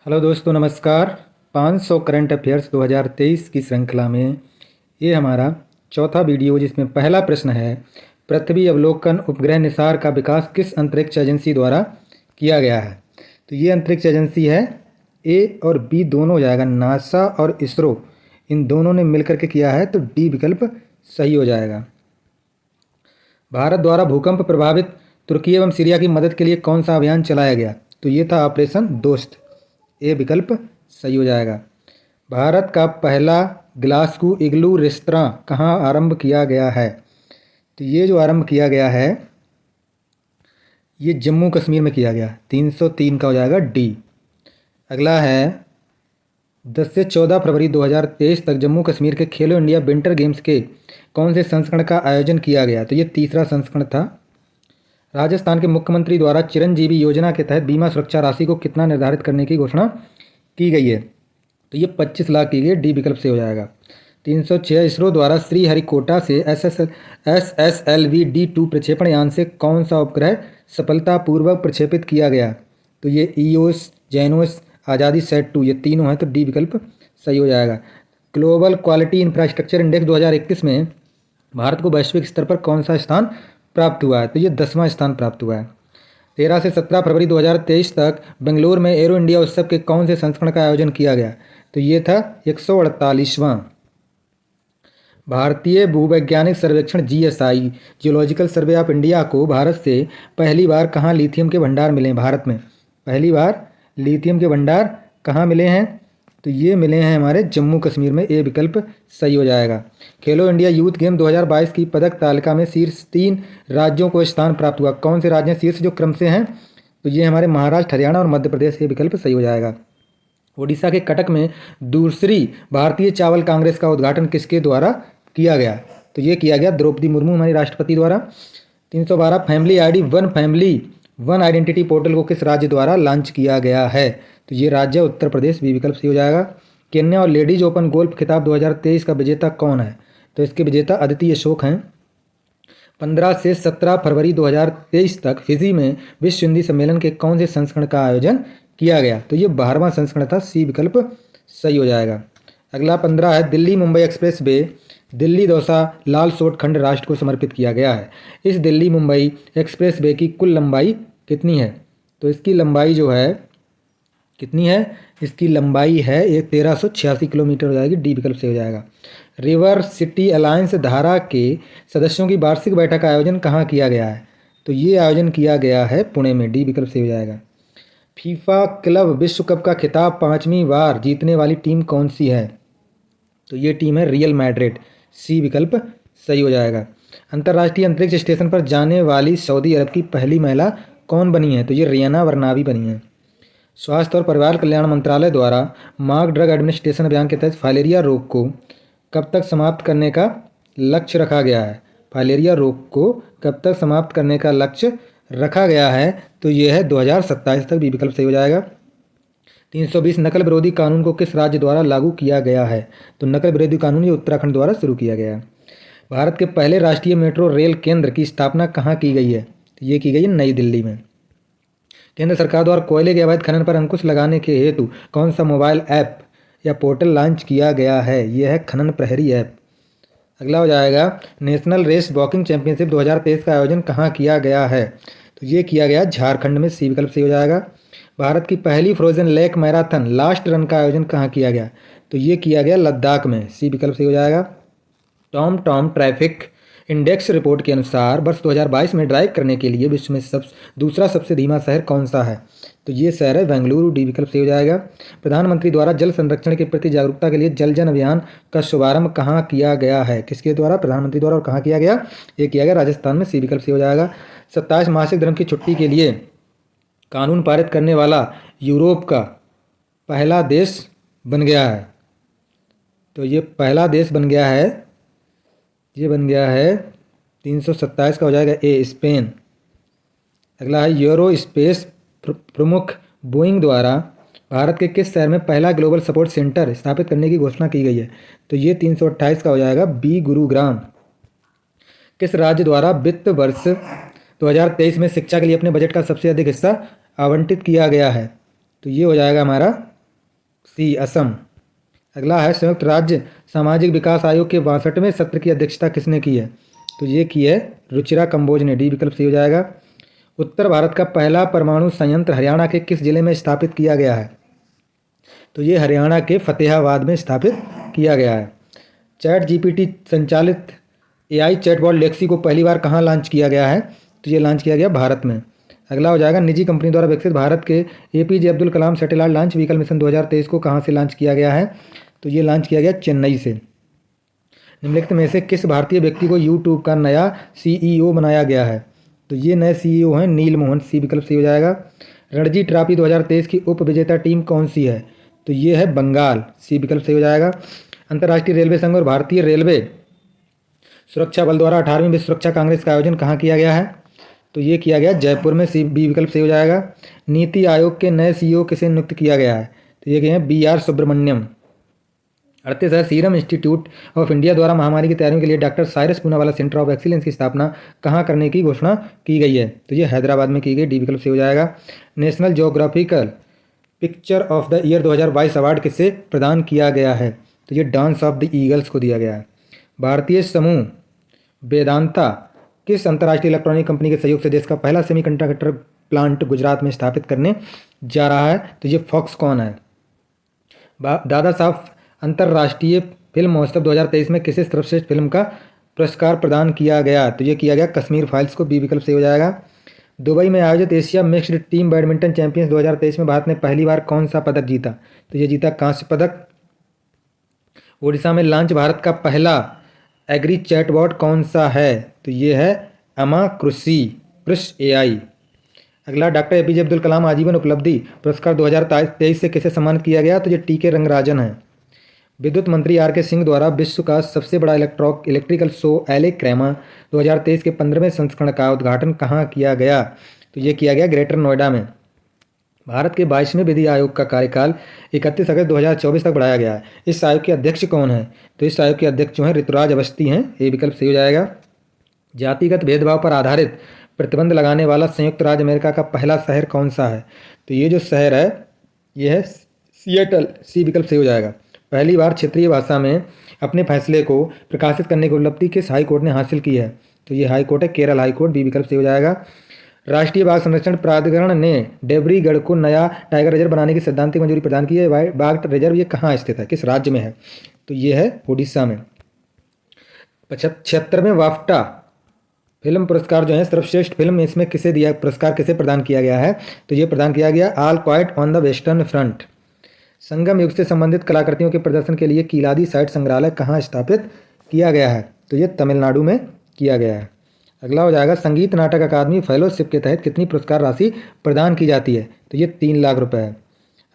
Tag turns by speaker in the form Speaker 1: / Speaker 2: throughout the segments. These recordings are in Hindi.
Speaker 1: हेलो दोस्तों, नमस्कार। 500 करंट अफेयर्स 2023 की श्रृंखला में ये हमारा चौथा वीडियो, जिसमें पहला प्रश्न है, पृथ्वी अवलोकन उपग्रह निसार का विकास किस अंतरिक्ष एजेंसी द्वारा किया गया है। तो ये अंतरिक्ष एजेंसी है, ए और बी दोनों हो जाएगा, नासा और इसरो, इन दोनों ने मिलकर के किया है, तो डी विकल्प सही हो जाएगा। भारत द्वारा भूकंप प्रभावित तुर्की एवं सीरिया की मदद के लिए कौन सा अभियान चलाया गया। तो ये था ऑपरेशन दोस्त, ए विकल्प सही हो जाएगा। भारत का पहला ग्लासगो इग्लू रेस्तरां कहाँ आरंभ किया गया है। तो ये जो आरंभ किया गया है, ये जम्मू कश्मीर में किया गया। 303 का हो जाएगा डी। अगला है, 10 से 14 फरवरी 2023 तक जम्मू कश्मीर के खेलो इंडिया विंटर गेम्स के कौन से संस्करण का आयोजन किया गया। तो ये तीसरा संस्करण था। राजस्थान के मुख्यमंत्री द्वारा चिरंजीवी योजना के तहत बीमा सुरक्षा राशि को कितना निर्धारित करने की घोषणा की गई है। तो ये 25 लाख की गई, डी विकल्प से हो जाएगा। 306, इसरो द्वारा श्रीहरिकोटा से SSLV-D2 प्रक्षेपण यान से कौन सा उपग्रह सफलतापूर्वक प्रक्षेपित किया गया। तो ये ईओस, जेनोस, आज़ादी सेट 2, ये तीनों हैं, तो डी विकल्प सही हो जाएगा। ग्लोबल क्वालिटी इंफ्रास्ट्रक्चर इंडेक्स 2021 में भारत को वैश्विक स्तर पर कौन सा स्थान प्राप्त हुआ है। तो ये 10वां स्थान प्राप्त हुआ है। 13 से 17 फरवरी 2023 तक बेंगलुरु में एरो इंडिया उत्सव के कौन से संस्करण का आयोजन किया गया। तो ये था 148वां। भारतीय भूवैज्ञानिक सर्वेक्षण GSI, geological survey of India को भारत से पहली बार कहाँ लिथियम के भंडार मिले हैं। भारत में पहली बार लिथियम के भंडार कहाँ मिले हैं। तो ये मिले हैं हमारे जम्मू कश्मीर में, ए विकल्प सही हो जाएगा। खेलो इंडिया यूथ गेम 2022 की पदक तालिका में शीर्ष 3 राज्यों को स्थान प्राप्त हुआ। कौन से राज्य शीर्ष जो क्रम से हैं। तो ये हमारे महाराष्ट्र, हरियाणा और मध्य प्रदेश, ये विकल्प सही हो जाएगा। ओडिशा के कटक में दूसरी भारतीय चावल कांग्रेस का उद्घाटन किसके द्वारा किया गया। तो ये किया गया द्रौपदी मुर्मू, हमारी राष्ट्रपति द्वारा। 312, family ID one family one identity portal को किस राज्य द्वारा लॉन्च किया गया है। तो ये राज्य उत्तर प्रदेश, बी विकल्प सही हो जाएगा। केन्या और लेडीज ओपन गोल्फ खिताब 2023 का विजेता कौन है। तो इसके विजेता अदिति अशोक हैं। 15 से 17 फरवरी 2023 तक फिजी में विश्व हिंदी सम्मेलन के कौन से संस्करण का आयोजन किया गया। तो ये 12वां संस्करण था, सी विकल्प सही हो जाएगा। अगला 15 है, दिल्ली मुंबई एक्सप्रेस वे दिल्ली दौसा लालसोट खंड राष्ट्र को समर्पित किया गया है। इस दिल्ली मुंबई एक्सप्रेस वे की कुल लंबाई कितनी है। तो इसकी लंबाई जो है कितनी है, इसकी लंबाई है ये 1386 किलोमीटर हो जाएगी, डी विकल्प से हो जाएगा। रिवर सिटी अलायंस धारा के सदस्यों की वार्षिक बैठक का आयोजन कहाँ किया गया है। तो ये आयोजन किया गया है पुणे में, डी विकल्प से हो जाएगा। फीफा क्लब विश्व कप का खिताब 5वीं बार जीतने वाली टीम कौन सी है। तो ये टीम है रियल मैड्रिड, सी विकल्प सही हो जाएगा। अंतर्राष्ट्रीय अंतरिक्ष स्टेशन पर जाने वाली सऊदी अरब की पहली महिला कौन बनी है। तो ये रियाना वरनावी बनी है। स्वास्थ्य और परिवार कल्याण मंत्रालय द्वारा मार्क ड्रग एडमिनिस्ट्रेशन अभियान के तहत फाइलेरिया रोग को कब तक समाप्त करने का लक्ष्य रखा गया है। फाइलेरिया रोग को कब तक समाप्त करने का लक्ष्य रखा गया है। तो ये है 2027 तक, बी विकल्प सही हो जाएगा। 320, नकल विरोधी कानून को किस राज्य द्वारा लागू किया गया है। तो नकल विरोधी कानून ये उत्तराखंड द्वारा शुरू किया गया है। भारत के पहले राष्ट्रीय मेट्रो रेल केंद्र की स्थापना कहाँ की गई है। तो ये की गई है नई दिल्ली में। केंद्र सरकार द्वारा कोयले के अवैध खनन पर अंकुश लगाने के हेतु कौन सा मोबाइल ऐप या पोर्टल लॉन्च किया गया है। यह है खनन प्रहरी ऐप। अगला हो जाएगा, नेशनल रेस वॉकिंग चैंपियनशिप 2023 का आयोजन कहाँ किया गया है। तो ये किया गया झारखंड में, सी विकल्प सही हो जाएगा। भारत की पहली frozen lake marathon last run का आयोजन कहाँ किया गया। तो ये किया गया लद्दाख में, सी विकल्प सही हो जाएगा। टॉम ट्रैफिक इंडेक्स रिपोर्ट के अनुसार वर्ष 2022 में ड्राइव करने के लिए विश्व में दूसरा सबसे धीमा शहर कौन सा है। तो ये शहर है बेंगलुरु, डी विकल्प सही हो जाएगा। प्रधानमंत्री द्वारा जल संरक्षण के प्रति जागरूकता के लिए जल जन अभियान का शुभारंभ कहाँ किया गया है। किसके द्वारा, प्रधानमंत्री द्वारा, और कहाँ किया गया। ये किया गया राजस्थान में, सी विकल्प सही हो जाएगा। 27 मासिक धर्म की छुट्टी के लिए कानून पारित करने वाला यूरोप का पहला देश बन गया है। तो ये पहला देश बन गया है, ये बन गया है 327 का हो जाएगा, ए स्पेन। अगला है, यूरो स्पेस प्रमुख बोइंग द्वारा भारत के किस शहर में पहला ग्लोबल सपोर्ट सेंटर स्थापित करने की घोषणा की गई है। तो ये 328 का हो जाएगा, बी गुरुग्राम। किस राज्य द्वारा वित्त वर्ष 2023 में शिक्षा के लिए अपने बजट का सबसे अधिक हिस्सा आवंटित किया गया है। तो ये हो जाएगा हमारा सी असम। अगला है संयुक्त राज्य सामाजिक विकास आयोग के 62वें सत्र की अध्यक्षता किसने की है? तो ये की है रुचिरा कंबोज ने। डी विकल्प सही हो जाएगा। उत्तर भारत का पहला परमाणु संयंत्र हरियाणा के किस जिले में स्थापित किया गया है? तो ये हरियाणा के फतेहाबाद में स्थापित किया गया है। चैट जीपीटी संचालित एआई चैटबॉट लेक्सी को पहली बार कहाँ लॉन्च किया गया है? तो ये लॉन्च किया गया भारत में। अगला हो जाएगा निजी कंपनी द्वारा विकसित भारत के APJ Abdul Kalam satellite launch vehicle mission 2023 को कहाँ से लॉन्च किया गया है? तो ये लॉन्च किया गया चेन्नई से। निम्नलिखित में से किस भारतीय व्यक्ति को यूट्यूब का नया सीईओ बनाया गया है? तो ये नए सीईओ हैं नील मोहन। सी विकल्प सही हो जाएगा। रणजी ट्रॉफी 2023 की उप विजेता टीम कौन सी है? तो ये है बंगाल। सी विकल्प सही हो जाएगा। अंतर्राष्ट्रीय रेलवे संघ और भारतीय रेलवे सुरक्षा बल द्वारा 18वीं विश्व सुरक्षा कांग्रेस का आयोजन कहाँ किया गया है? तो ये किया गया जयपुर में। सी बी विकल्प सही हो जाएगा। नीति आयोग के नए सीईओ किसे नियुक्त किया गया है? तो ये गए हैं BR सुब्रमण्यम। 38 है सीरम इंस्टीट्यूट ऑफ इंडिया द्वारा महामारी की तैयारियों के लिए doctor Cyrus Poonawalla centre of excellence की स्थापना कहाँ करने की घोषणा की गई है? तो ये हैदराबाद में की गई। डी विकल्प सही हो जाएगा। National geographical picture of the year 2022 award किसे प्रदान किया गया है? तो ये डांस ऑफ द ईगल्स को दिया गया है। भारतीय समूह वेदांता किस अंतर्राष्ट्रीय इलेक्ट्रॉनिक कंपनी के सहयोग से देश का पहला सेमीकंडक्टर प्लांट गुजरात में स्थापित करने जा रहा है? तो ये फॉक्सकॉन है। दादा साहब अंतर्राष्ट्रीय फिल्म महोत्सव 2023 में किसे सर्वश्रेष्ठ फिल्म का पुरस्कार प्रदान किया गया? तो ये किया गया कश्मीर फाइल्स को। बी विकल्प सही हो जाएगा। दुबई में आयोजित Asia mixed team badminton champions 2023 में भारत ने पहली बार कौन सा पदक जीता? तो ये जीता कांस्य पदक। ओडिशा में लॉन्च भारत का पहला एग्री चैटबॉट कौन सा है? तो ये है अमा कृषि AI। अगला डॉक्टर एपीजे अब्दुल कलाम आजीवन उपलब्धि पुरस्कार 2023 से किसे सम्मानित किया गया? तो ये टी के रंगराजन है। विद्युत मंत्री RK सिंह द्वारा विश्व का सबसे बड़ा इलेक्ट्रिकल शो एले क्रेमा 2023 के 15वें संस्करण का उद्घाटन कहाँ किया गया? तो ये किया गया ग्रेटर नोएडा में। भारत के 22वें विधि आयोग का कार्यकाल 31 अगस्त 2024 तक बढ़ाया गया है। इस आयोग के अध्यक्ष कौन है? तो इस आयोग के अध्यक्ष जो हैं ऋतुराज अवस्थी हैं। ये विकल्प सही हो जाएगा। जातिगत भेदभाव पर आधारित प्रतिबंध लगाने वाला संयुक्त राज्य अमेरिका का पहला शहर कौन सा है? तो ये जो शहर है ये है सिएटल। सी विकल्प सही हो जाएगा। पहली बार क्षेत्रीय भाषा में अपने फैसले को प्रकाशित करने की उपलब्धि किस हाई कोर्ट ने हासिल की है? तो ये हाई कोर्ट है केरल हाई कोर्ट। बी विकल्प सही हो जाएगा। राष्ट्रीय बाघ संरक्षण प्राधिकरण ने डेबरीगढ़ को नया टाइगर रिजर्व बनाने की सैद्धांतिक मंजूरी प्रदान की है। बाघ रिजर्व ये कहाँ स्थित है, किस राज्य में है? तो ये है उड़ीसा में। 76वें वाफ्टा फिल्म पुरस्कार जो है सर्वश्रेष्ठ फिल्म, इसमें किसे दिया पुरस्कार किसे प्रदान किया गया है? तो ये प्रदान किया गया all quiet on the western front. Sangam युग से संबंधित कलाकृतियों के प्रदर्शन के लिए कीलादी साइट संग्रहालय कहाँ स्थापित किया गया है? तो ये तमिलनाडु में किया गया है। अगला हो जाएगा संगीत नाटक अकादमी फेलोशिप के तहत कितनी पुरस्कार राशि प्रदान की जाती है? तो ये 3 लाख रुपए है।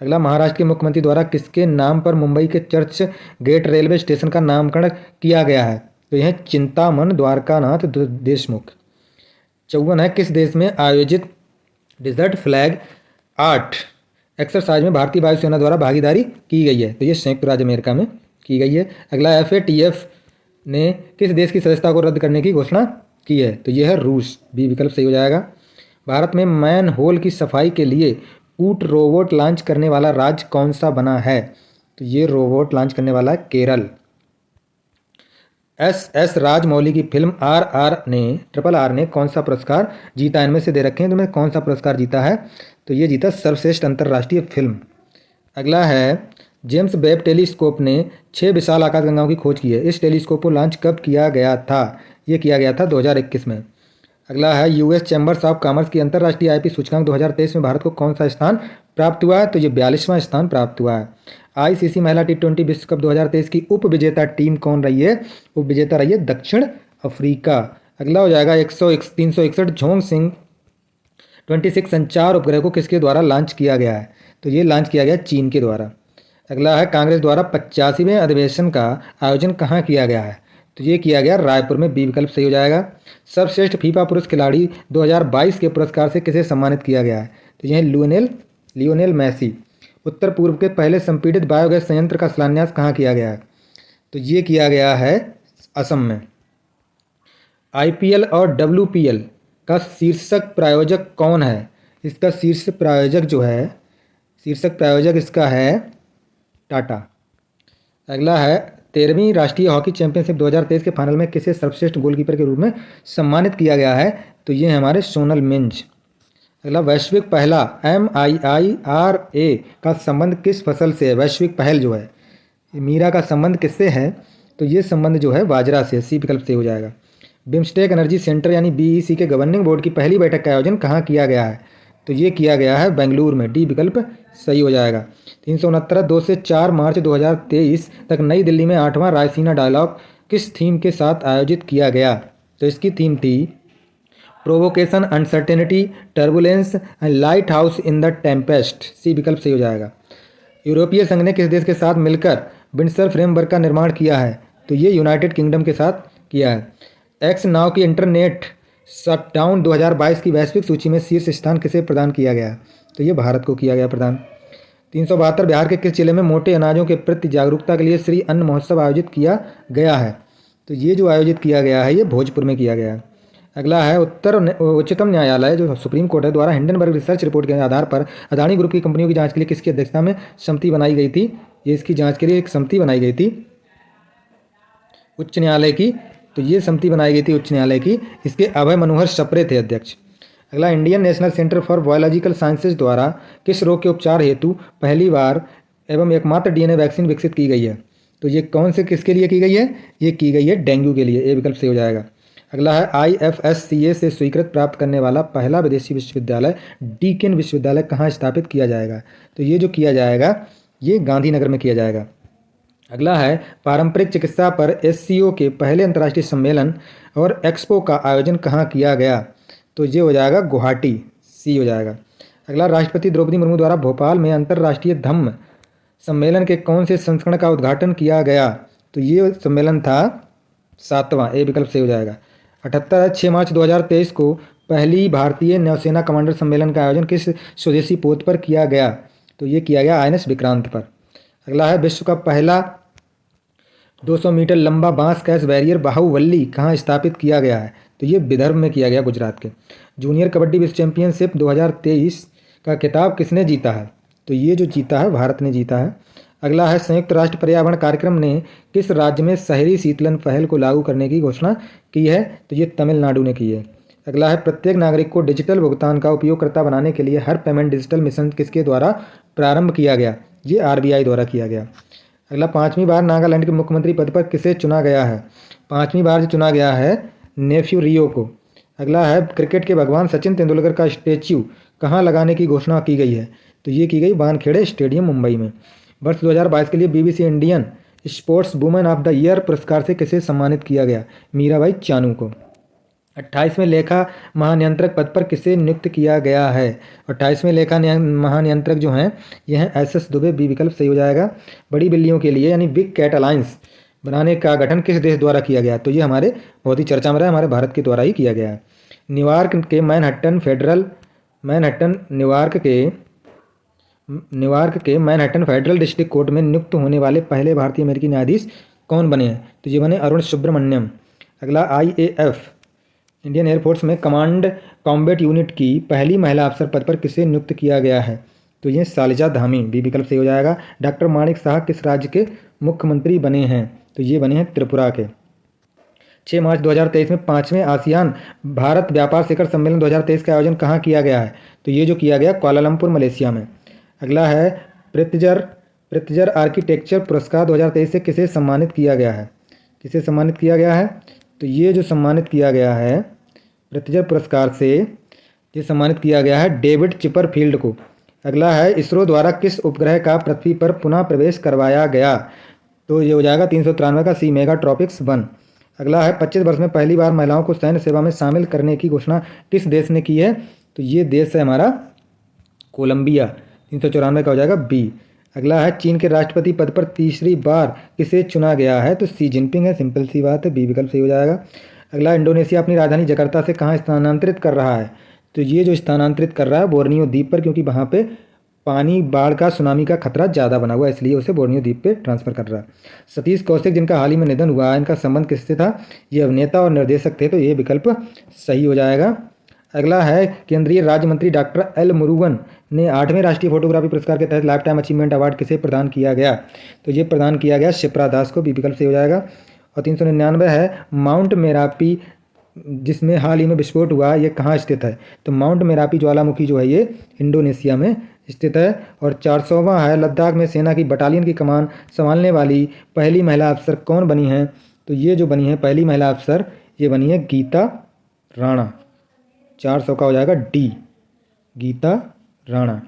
Speaker 1: अगला महाराष्ट्र के मुख्यमंत्री द्वारा किसके नाम पर मुंबई के चर्च गेट रेलवे स्टेशन का नामकरण किया गया है? तो यह चिंतामन द्वारकानाथ देशमुख। 54 है किस देश में आयोजित डिजर्ट फ्लैग आर्ट एक्सरसाइज में भारतीय वायुसेना द्वारा भागीदारी की गई है? तो ये संयुक्त राज्य अमेरिका में की गई है। अगला FATF ने किस देश की सदस्यता को रद्द करने की घोषणा की है? तो ये है रूस। बी विकल्प सही हो जाएगा। भारत में मैन होल की सफाई के लिए कूट रोबोट लॉन्च करने वाला राज्य कौन सा बना है? तो ये रोबोट लॉन्च करने वाला है केरल। SS राजमौली की फिल्म RRR ने कौन सा पुरस्कार जीता? इनमें से दे रखे हैं, तो मैं कौन सा पुरस्कार जीता है? तो ये जीता सर्वश्रेष्ठ अंतर्राष्ट्रीय फिल्म। अगला है जेम्स वेब टेलीस्कोप ने 6 विशाल आकाशगंगाओं की खोज की है। इस टेलीस्कोप को लॉन्च कब किया गया था? ये किया गया था 2021 में। अगला है US चैम्बर्स ऑफ कॉमर्स की अंतर्राष्ट्रीय IP सूचकांक 2023 में भारत को कौन सा स्थान प्राप्त हुआ है? तो ये 42वां स्थान प्राप्त हुआ है। ICC महिला T20 विश्व कप 2023 की उप विजेता टीम कौन रही है? उप विजेता रही है दक्षिण अफ्रीका। अगला हो जाएगा 361 झोंग सिंह 26 संचार उपग्रह को किसके द्वारा लॉन्च किया गया है? तो ये लॉन्च किया गया चीन के द्वारा। अगला है कांग्रेस द्वारा 85वें अधिवेशन का आयोजन कहाँ किया गया है? तो ये किया गया रायपुर में। बी विकल्प सही हो जाएगा। सर्वश्रेष्ठ फीफा पुरुष खिलाड़ी 2022 के पुरस्कार से किसे सम्मानित किया गया है? तो यह लियोनेल मेसी। उत्तर पूर्व के पहले संपीड़ित बायोगैस संयंत्र का शिलान्यास कहाँ किया गया है? तो ये किया गया है असम में। IPL और WPL का शीर्षक प्रायोजक कौन है? इसका शीर्षक प्रायोजक इसका है टाटा। अगला है 13वीं राष्ट्रीय हॉकी चैंपियनशिप 2023 के फाइनल में किसे सर्वश्रेष्ठ गोलकीपर के रूप में सम्मानित किया गया है? तो ये हमारे सोनल मिंज। अगला वैश्विक पहला MIIRA का संबंध किस फसल से है? वैश्विक पहल जो है मीरा का संबंध किससे है? तो ये संबंध जो है बाजरा से, सी विकल्प से हो जाएगा। बिम्स्टेक एनर्जी सेंटर यानी BEC के गवर्निंग बोर्ड की पहली बैठक का आयोजन कहाँ किया गया है? तो ये किया गया है बेंगलुरु में, डी विकल्प सही हो जाएगा। 369 2 से 4 मार्च 2023 तक नई दिल्ली में 8वां रायसीना डायलॉग किस थीम के साथ आयोजित किया गया? तो इसकी थीम थी provocation, uncertainty, turbulence and lighthouse in the tempest, C विकल्प सही हो जाएगा। यूरोपीय संघ ने किस देश के साथ मिलकर विंडसर फ्रेमवर्क का निर्माण किया है? तो ये यूनाइटेड किंगडम के साथ किया है। एक्स नाउ की इंटरनेट शटडाउन 2022 की वैश्विक सूची में शीर्ष स्थान किसे प्रदान किया गया? तो ये भारत को किया गया प्रदान। 372 बिहार के किस जिले में मोटे अनाजों के प्रति जागरूकता के लिए श्री अन्न महोत्सव आयोजित किया गया है? तो ये जो आयोजित किया गया है ये भोजपुर में किया गया है। अगला है उच्चतम न्यायालय जो सुप्रीम कोर्ट है द्वारा हिंडनबर्ग रिसर्च रिपोर्ट के आधार पर अदानी ग्रुप की कंपनियों की जांच के लिए किसकी अध्यक्षता में समिति बनाई गई थी? ये इसकी जांच के लिए एक समिति बनाई गई थी उच्च न्यायालय की। तो ये समिति बनाई गई थी उच्च न्यायालय की, इसके अभय मनोहर सप्रे थे अध्यक्ष। अगला Indian national centre for biological sciences द्वारा किस रोग के उपचार हेतु पहली बार एवं एकमात्र DNA वैक्सीन विकसित की गई है? तो ये कौन से किसके लिए की गई है? ये की गई है डेंगू के लिए, ए विकल्प से हो जाएगा। अगला है IFSCA से स्वीकृत प्राप्त करने वाला पहला विदेशी विश्वविद्यालय डीकेन विश्वविद्यालय कहाँ स्थापित किया जाएगा? तो ये जो किया जाएगा ये गांधीनगर में किया जाएगा। अगला है पारंपरिक चिकित्सा पर SCO के पहले अंतर्राष्ट्रीय सम्मेलन और एक्सपो का आयोजन कहाँ किया गया? तो ये हो जाएगा गुवाहाटी, सी हो जाएगा। अगला राष्ट्रपति द्रौपदी मुर्मू द्वारा भोपाल में अंतर्राष्ट्रीय धम्म सम्मेलन के कौन से संस्करण का उद्घाटन किया गया? तो ये सम्मेलन था 7वां, ए विकल्प से हो जाएगा। 78 6 मार्च 2023 को पहली भारतीय नौसेना कमांडर सम्मेलन का आयोजन किस स्वदेशी पोत पर किया गया? तो ये किया गया INS विक्रांत पर। अगला है विश्व का पहला 200 मीटर लंबा बांस कैच बैरियर बाहुबली कहाँ स्थापित किया गया है? तो ये विदर्भ में किया गया, गुजरात के। जूनियर कबड्डी विश्व चैंपियनशिप 2023 का खिताब किसने जीता है? तो ये जो जीता है भारत ने जीता है। अगला है संयुक्त राष्ट्र पर्यावरण कार्यक्रम ने किस राज्य में शहरी शीतलन पहल को लागू करने की घोषणा की है? तो ये तमिलनाडु ने की है। अगला है प्रत्येक नागरिक को डिजिटल भुगतान का उपयोगकर्ता बनाने के लिए हर पेमेंट डिजिटल मिशन किसके द्वारा प्रारंभ किया गया? ये RBI द्वारा किया गया। अगला 5वीं बार नागालैंड के मुख्यमंत्री पद पर किसे चुना गया है? 5वीं बार जो चुना गया है नेफ्यू रियो को। अगला है क्रिकेट के भगवान सचिन तेंदुलकर का स्टैच्यू कहाँ लगाने की घोषणा की गई है? तो ये की गई वानखेड़े स्टेडियम मुंबई में। वर्ष 2022 के लिए BBC Indian sports women of the year पुरस्कार से किसे सम्मानित किया गया? मीराबाई चानू को। 28वें लेखा महानियंत्रक पद पर किसे नियुक्त किया गया है? 28वें लेखा महानियंत्रक जो हैं यह हैं SS दुबे, बी विकल्प सही हो जाएगा। बड़ी बिल्लियों के लिए यानी बिग कैट अलायंस बनाने का गठन किस देश द्वारा किया गया? तो ये हमारे बहुत ही चर्चा में रहा, हमारे भारत के द्वारा ही किया गया है। न्यूयॉर्क के मैनहट्टन फेडरल डिस्ट्रिक्ट कोर्ट में नियुक्त होने वाले पहले भारतीय अमेरिकी न्यायाधीश कौन बने हैं? तो ये बने अरुण सुब्रमण्यम। अगला IAF इंडियन एयरफोर्स में कमांड कॉम्बैट यूनिट की पहली महिला अफसर पद पर किसे नियुक्त किया गया है? तो ये सालिजा धामी, बी विकल्प सही हो जाएगा। डॉक्टर माणिक साह किस राज्य के मुख्यमंत्री बने हैं? तो ये बने हैं त्रिपुरा के। 6 मार्च 2023 में 5वें आसियान भारत व्यापार शिखर सम्मेलन 2023 का आयोजन कहाँ किया गया है? तो ये जो किया गया कुआलालंपुर मलेशिया में। अगला है पृथ्जर आर्किटेक्चर पुरस्कार 2023 से किसे सम्मानित किया गया है? किसे सम्मानित किया गया है? तो ये जो सम्मानित किया गया है पृथ्जर पुरस्कार से ये सम्मानित किया गया है डेविड चिपरफील्ड को। अगला है इसरो द्वारा किस उपग्रह का पृथ्वी पर पुनः प्रवेश करवाया गया? तो ये हो जाएगा 393 का सी मेगाट्रॉपिक्स 1। अगला है 25 वर्ष में पहली बार महिलाओं को सैन्य सेवा में शामिल करने की घोषणा किस देश ने की है? तो ये देश है हमारा कोलंबिया, 394 का हो जाएगा बी। अगला है चीन के राष्ट्रपति पद पर तीसरी बार किसे चुना गया है? तो शी जिनपिंग है, सिंपल सी बात है, बी विकल्प सही हो जाएगा। अगला इंडोनेशिया अपनी राजधानी जकार्ता से कहाँ स्थानांतरित कर रहा है? तो ये जो स्थानांतरित कर रहा है बोर्नियो द्वीप पर, क्योंकि वहाँ पे पानी, बाढ़ का, सुनामी का खतरा ज़्यादा बना हुआ है, इसलिए उसे बोर्नियो द्वीप पे ट्रांसफ़र कर रहा है। सतीश कौशिक जिनका हाल ही में निधन हुआ है, इनका संबंध किससे था? ये अभिनेता और निर्देशक थे, तो ये विकल्प सही हो जाएगा। अगला है केंद्रीय राज्य मंत्री डॉक्टर एल मुरुगन ने 8वें राष्ट्रीय फोटोग्राफी पुरस्कार के तहत लाइफ टाइम अचीवमेंट अवार्ड किसे प्रदान किया गया? तो ये प्रदान किया गया शिप्रा दास को, बी विकल्प से हो जाएगा। और 399 है माउंट मेरापी जिसमें हाल ही में विस्फोट हुआ, ये कहाँ स्थित है? तो माउंट मेरापी ज्वालामुखी जो है ये इंडोनेशिया में स्थित है। और 400वां है लद्दाख में सेना की बटालियन की कमान संभालने वाली पहली महिला अफसर कौन बनी हैं? तो ये जो बनी है पहली महिला अफसर, ये बनी है गीता राणा। 400 का हो जाएगा डी, गीता राणा।